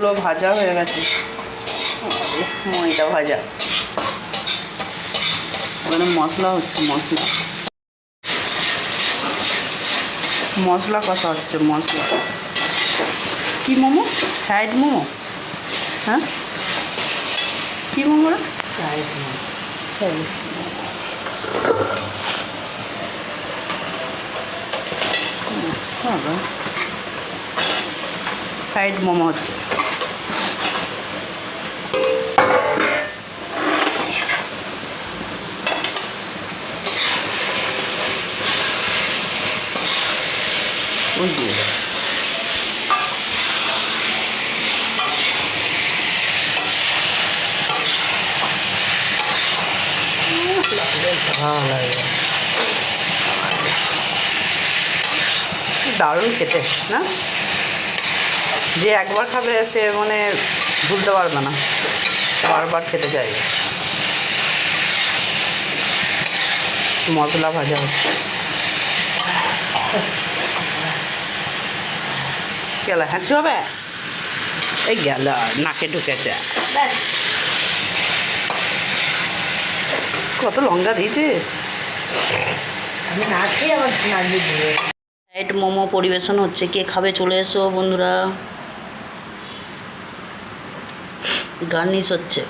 পুরো ভাজা হয়ে গেছে, ময়দা ভাজা। ওখানে মশলা হচ্ছে, মশলা কষা হচ্ছে। মশলা কি মোমো? ফ্রাইড মোমো? হ্যাঁ, কি মোমো? ফ্রাইড মোমো। ফ্রাইড মোমো হচ্ছে। দারুণ খেতে না, যে একবার খাবে সে মানে ভুলতে পারবে না, বারবার খেতে চাইবে। মশলা ভাজা হচ্ছে। গেল হ্যাঁ হবে, এই গেল নাকে ঢুকেছে। কত লঙ্কা দিয়েছে। ফ্রাইড মোমো পরিবেশন হচ্ছে, কে খাবে চলে এসো বন্ধুরা। গার্নিশ হচ্ছে।